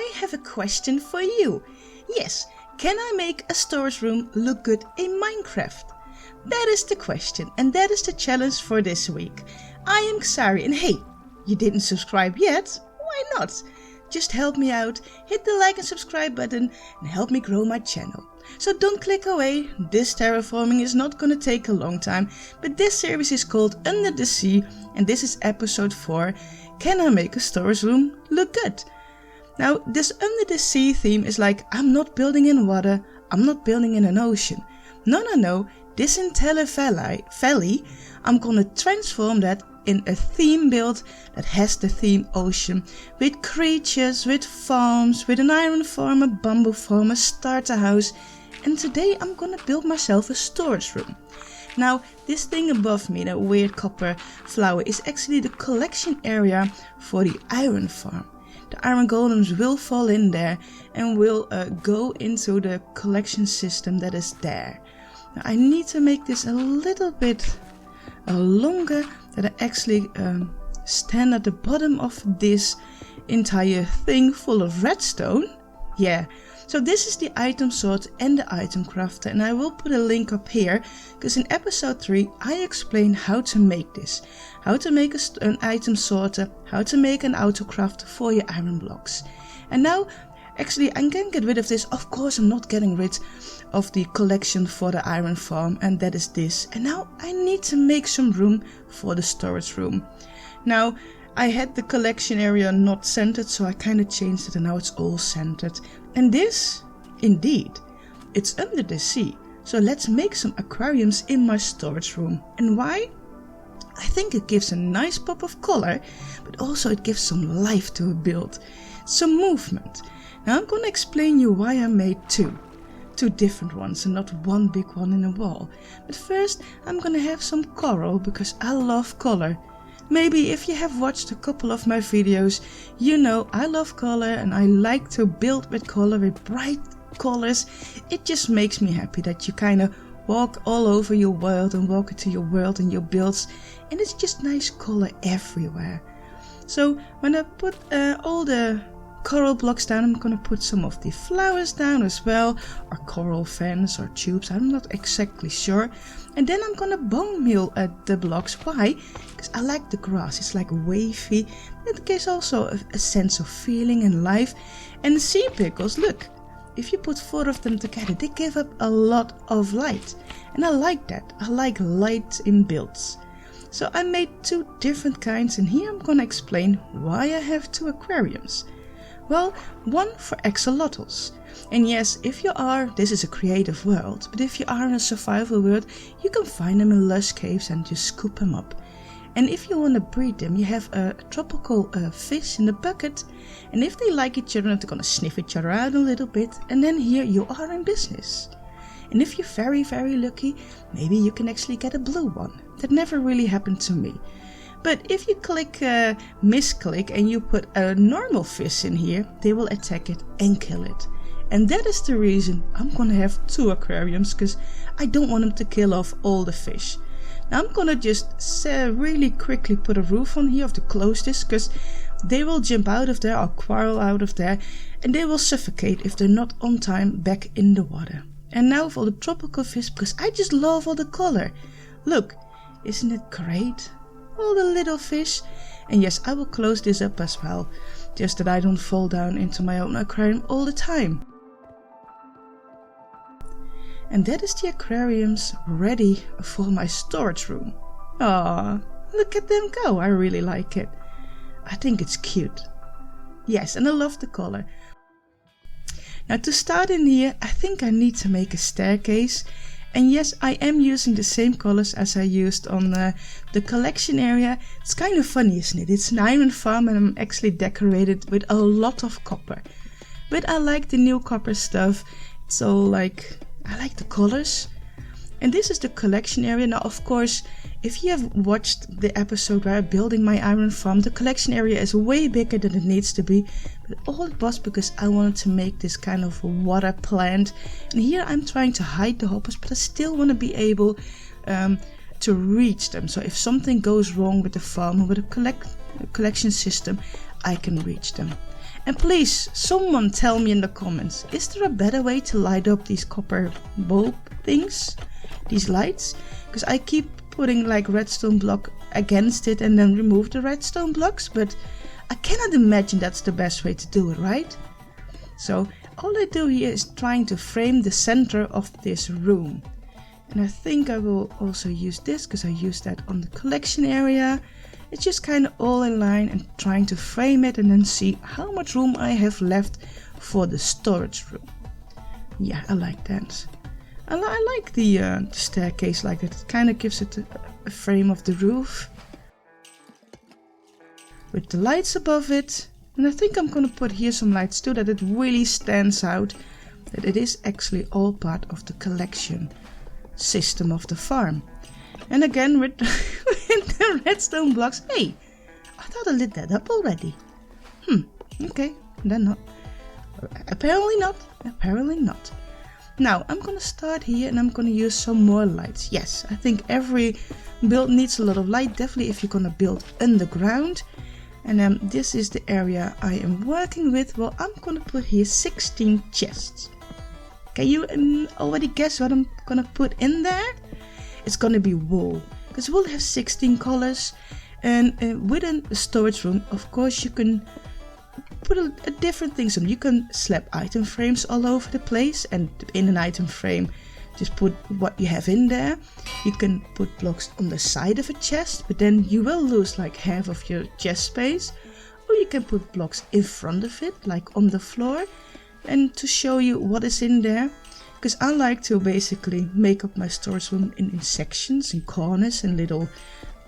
I have a question for you. Yes, can I make a storage room look good in Minecraft? That is the question, and that is the challenge for this week. I am Xary, and hey, you didn't subscribe yet? Why not? Just help me out, hit the like and subscribe button and help me grow my channel. So don't click away, this terraforming is not gonna take a long time, but this series is called Under the Sea and this is episode 4, Can I Make a Storage Room Look Good? Now this Under the Sea theme is like, I'm not building in water, I'm not building in an ocean. No, this entire valley, I'm gonna transform that in a theme build that has the theme ocean, with creatures, with farms, with an iron farm, a bamboo farm, a starter house, and today I'm gonna build myself a storage room. Now this thing above me, that weird copper flower, is actually the collection area for the iron farm. The iron golems will fall in there and will go into the collection system that is there. Now I need to make this a little bit longer, that I actually stand at the bottom of this entire thing full of redstone. Yeah, so this is the item sort and the item crafter, and I will put a link up here because in episode 3 I explain how to make this, how to make an item sorter, how to make an auto crafter for your iron blocks. And now actually I can get rid of this. Of course I'm not getting rid of the collection for the iron farm, and that is this. And now I need to make some room for the storage room. Now I had the collection area not centered, so I kind of changed it and now it's all centered. And this, indeed, it's under the sea. So let's make some aquariums in my storage room. And why? I think it gives a nice pop of color, but also it gives some life to a build, some movement. Now I'm going to explain you why I made two different ones and not one big one in a wall. But first I'm going to have some coral because I love color. Maybe if you have watched a couple of my videos, you know I love color and I like to build with color, with bright colors. It just makes me happy that you kind of walk all over your world and walk into your world and your builds, and it's just nice color everywhere. So when I put all the coral blocks down, I'm gonna put some of the flowers down as well, or coral fans or tubes, I'm not exactly sure. And then I'm gonna bone meal the blocks. Why? Because I like the grass, it's like wavy, it gives also a sense of feeling and life. And the sea pickles, look, if you put 4 of them together, they give up a lot of light, and I like that. I like light in builds. So I made 2 different kinds, and here I'm gonna explain why I have 2 aquariums. Well, one for axolotls. And yes, if you are, this is a creative world, but if you are in a survival world, you can find them in lush caves and just scoop them up. And if you want to breed them, you have a tropical fish in the bucket, and if they like each other, they're gonna sniff each other out a little bit, and then here you are in business. And if you're very, very lucky, maybe you can actually get a blue one. That never really happened to me. But if you misclick and you put a normal fish in here, they will attack it and kill it. And that is the reason I'm gonna have 2 aquariums, because I don't want them to kill off all the fish. Now I'm gonna just really quickly put a roof on here to close this, because they will jump out of there or quarrel out of there, and they will suffocate if they're not on time back in the water. And now for the tropical fish, because I just love all the color. Look, isn't it great? All the little fish. And yes, I will close this up as well, just that I don't fall down into my own aquarium all the time. And that is the aquariums ready for my storage room. Aw, look at them go, I really like it. I think it's cute. Yes, and I love the color. Now to start in here, I think I need to make a staircase. And yes, I am using the same colors as I used on the collection area. It's kind of funny, isn't it? It's an iron farm and I'm actually decorated with a lot of copper. But I like the new copper stuff. It's all like, I like the colors. And this is the collection area. Now, of course, if you have watched the episode where I'm building my iron farm, the collection area is way bigger than it needs to be. But all it was because I wanted to make this kind of water plant. And here I'm trying to hide the hoppers, but I still want to be able to reach them. So if something goes wrong with the farm or with the collection system, I can reach them. And please, someone tell me in the comments, is there a better way to light up these copper bulb things? These lights? Because I keep putting like redstone block against it and then remove the redstone blocks, but I cannot imagine that's the best way to do it, right? So all I do here is trying to frame the center of this room. And I think I will also use this because I used that on the collection area. It's just kind of all in line and trying to frame it and then see how much room I have left for the storage room. Yeah, I like that. I like the staircase like that. It kind of gives it a frame of the roof. With the lights above it. And I think I'm going to put here some lights too, that it really stands out. That it is actually all part of the collection system of the farm. And again with the redstone blocks. Hey, I thought I lit that up already. Okay, then not. Apparently not. Apparently not. Now I'm gonna start here and I'm gonna use some more lights. Yes, I think every build needs a lot of light, definitely if you're gonna build underground. And this is the area I am working with. Well, I'm gonna put here 16 chests. Can you already guess what I'm gonna put in there? It's gonna be wool, because wool has 16 colors. And within the storage room, of course, you can put a different things on. You can slap item frames all over the place, and in an item frame just put what you have in there. You can put blocks on the side of a chest, but then you will lose like half of your chest space. Or you can put blocks in front of it, like on the floor, and to show you what is in there. Because I like to basically make up my storage room in sections, in corners and little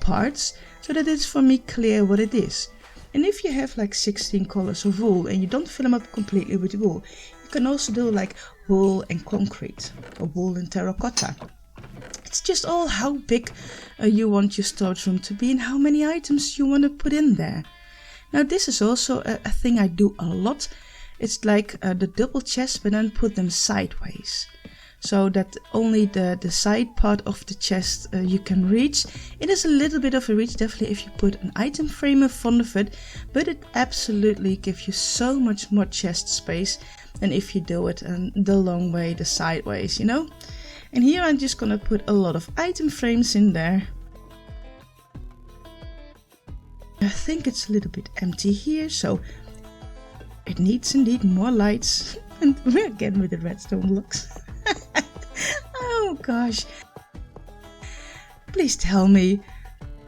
parts, so that it's for me clear what it is. And if you have like 16 colors of wool and you don't fill them up completely with wool, you can also do like wool and concrete or wool and terracotta. It's just all how big you want your storage room to be and how many items you want to put in there. Now this is also a thing I do a lot. It's like the double chest, but then put them sideways, so that only the side part of the chest you can reach. It is a little bit of a reach, definitely if you put an item frame in front of it, but it absolutely gives you so much more chest space than if you do it the long way, the sideways, you know. And here I'm just gonna put a lot of item frames in there. I think it's a little bit empty here, so it needs indeed more lights. And we're again with the redstone blocks. Oh gosh. Please tell me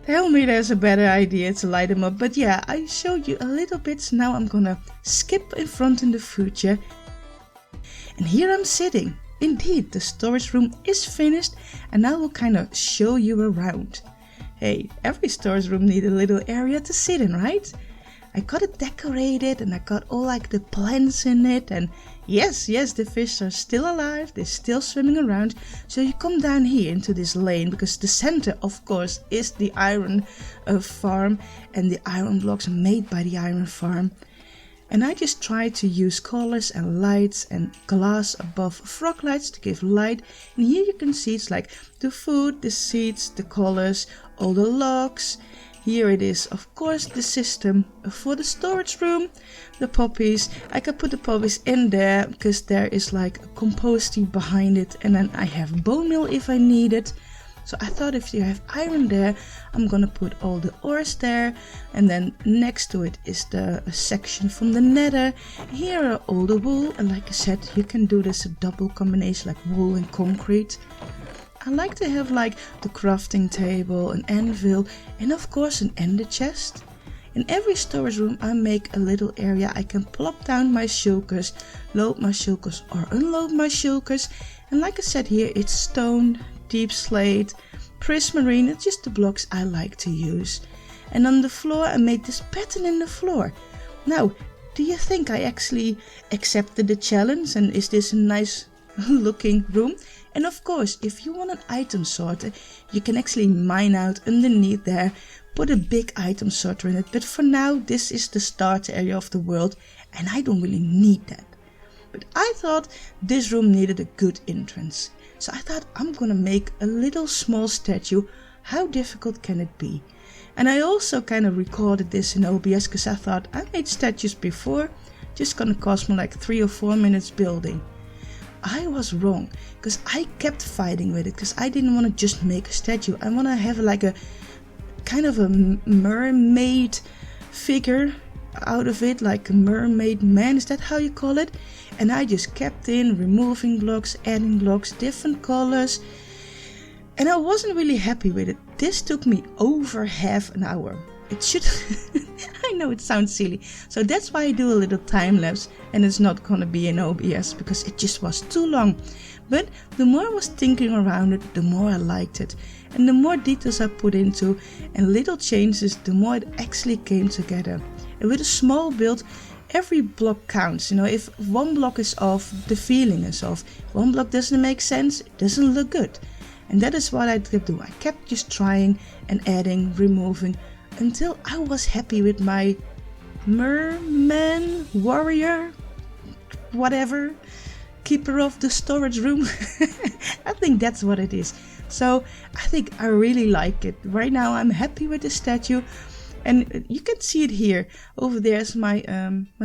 there's a better idea to light them up. But yeah, I showed you a little bit, so now I'm gonna skip in front in the future. And here I'm sitting. Indeed, the storage room is finished, and I will kind of show you around. Hey, every storage room needs a little area to sit in, right? I got it decorated and I got all like the plants in it, and yes, the fish are still alive, they're still swimming around. So you come down here into this lane, because the center of course is the iron farm, and the iron blocks are made by the iron farm. And I just try to use colors and lights and glass above frog lights to give light. And here you can see it's like the food, the seeds, the colors, all the logs. Here it is, of course, the system for the storage room, the poppies. I can put the poppies in there because there is like a composting behind it, and then I have bone meal if I need it. So I thought if you have iron there, I'm gonna put all the ores there, and then next to it is the section from the nether. Here are all the wool, and like I said, you can do this a double combination like wool and concrete. I like to have like the crafting table, an anvil, and of course an ender chest. In every storage room I make a little area I can plop down my shulkers, load my shulkers or unload my shulkers. And like I said, here it's stone, deep slate, prismarine, it's just the blocks I like to use. And on the floor I made this pattern in the floor. Now, do you think I actually accepted the challenge, and is this a nice looking room? And of course, if you want an item sorter, you can actually mine out underneath there, put a big item sorter in it. But for now, this is the start area of the world, and I don't really need that. But I thought this room needed a good entrance. So I thought I'm gonna make a little small statue. How difficult can it be? And I also kind of recorded this in OBS because I thought I made statues before. just gonna cost me like 3 or 4 minutes building. I was wrong, because I kept fighting with it, because I didn't want to just make a statue. I want to have like a kind of a mermaid figure out of it, like a mermaid man, is that how you call it? And I just kept removing blocks, adding blocks, different colors, and I wasn't really happy with it. This took me over half an hour. It should I know it sounds silly, so that's why I do a little time lapse, and it's not gonna be in OBS because it just was too long. But the more I was thinking around it, the more I liked it, and the more details I put into and little changes, the more it actually came together. And with a small build, every block counts. You know, if one block is off, the feeling is off. If one block doesn't make sense, it doesn't look good. And that is what I kept doing. I kept just trying and adding, removing, until I was happy with my merman, warrior, whatever, keeper of the storage room. I think that's what it is. So I think I really like it. Right now I'm happy with the statue, and you can see it here. Over there is my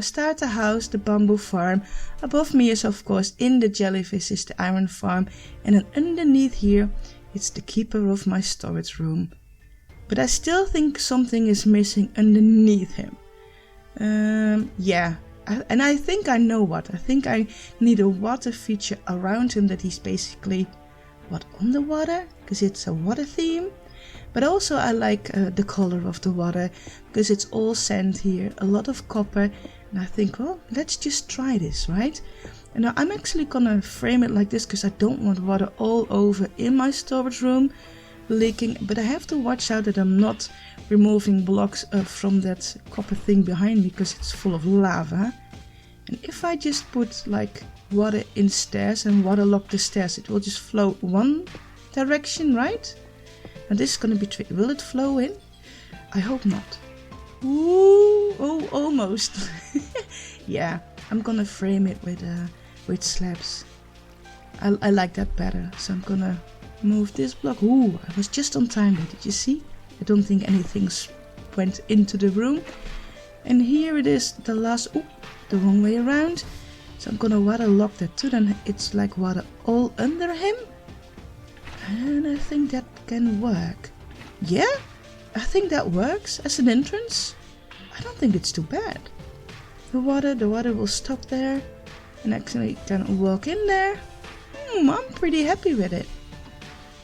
starter house, the bamboo farm. Above me is of course in the jellyfish is the iron farm, and then underneath here it's the keeper of my storage room. But I still think something is missing underneath him. And I think I know what. I think I need a water feature around him, that he's basically, underwater? Because it's a water theme. But also I like the color of the water, because it's all sand here, a lot of copper. And I think, well, let's just try this, right? And now I'm actually gonna frame it like this, because I don't want water all over in my storage room leaking, but I have to watch out that I'm not removing blocks from that copper thing behind me, because it's full of lava. And if I just put like water in stairs and waterlock the stairs, it will just flow one direction, right? And this is gonna be tricky. Will it flow in? I hope not. Ooh, oh, almost. Yeah, I'm gonna frame it with slabs. I like that better, so I'm gonna move this block. Ooh, I was just on time there, did you see? I don't think anything went into the room. And here it is, the last, the wrong way around. So I'm gonna waterlock that too, then it's like water all under him. And I think that can work. Yeah, I think that works as an entrance. I don't think it's too bad. The water will stop there, and actually can walk in there. I'm pretty happy with it.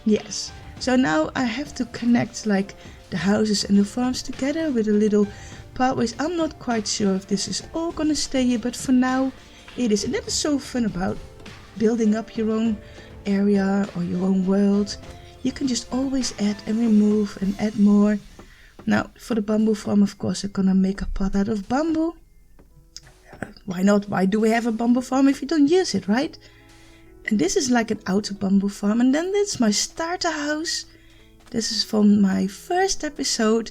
Yes, so now I have to connect like the houses and the farms together with a little pathways. I'm not quite sure if this is all gonna stay here, but for now it is. And that is so fun about building up your own area or your own world. You can just always add and remove and add more. Now for the bamboo farm, of course, I'm gonna make a pot out of bamboo. Why not? Why do we have a bamboo farm if you don't use it, right? And this is like an outer bamboo farm. And then that's my starter house. This is from my first episode.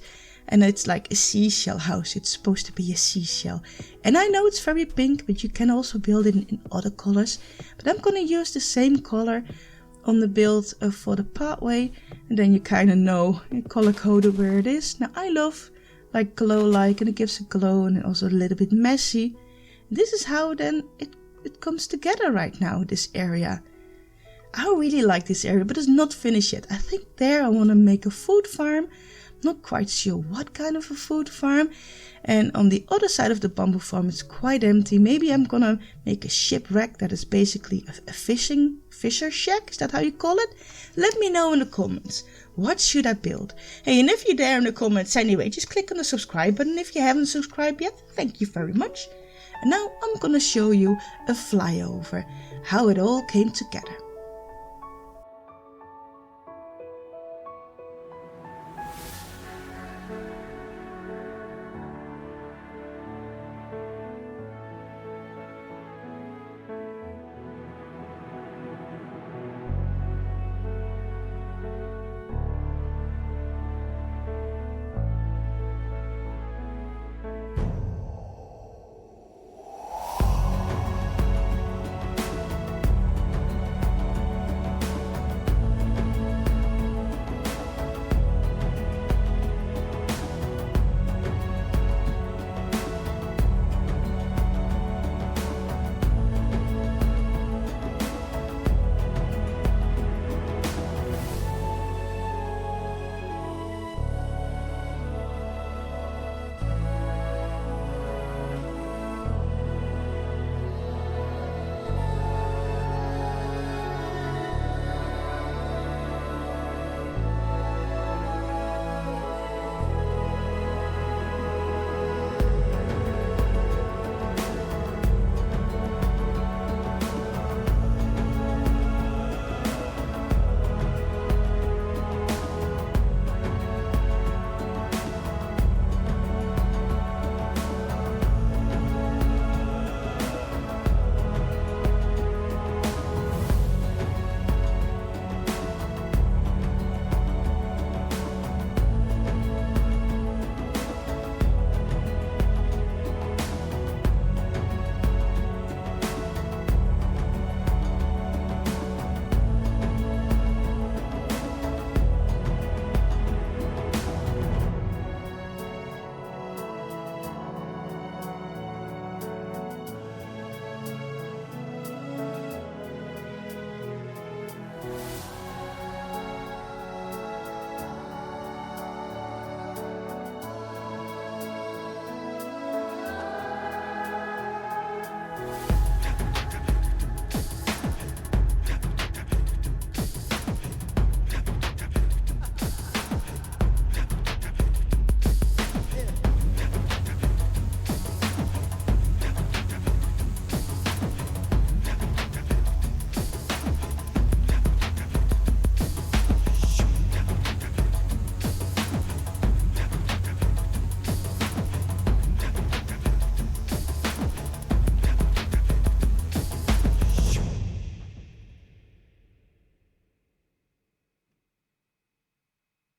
And it's like a seashell house. It's supposed to be a seashell. And I know it's very pink, but you can also build it in other colors. But I'm going to use the same color on the build for the pathway. And then you kind of know, color coded where it is. Now I love like glow-like, and it gives a glow, and also a little bit messy. This is how then it comes together right now, this area. I really like this area, but it's not finished yet. I think there I want to make a food farm. Not quite sure what kind of a food farm. And on the other side of the bamboo farm, it's quite empty. Maybe I'm gonna make a shipwreck that is basically a fisher shack. Is that how you call it? Let me know in the comments. What should I build? Hey, and if you're there in the comments anyway, just click on the subscribe button if you haven't subscribed yet. Thank you very much. And now I'm gonna show you a flyover, how it all came together.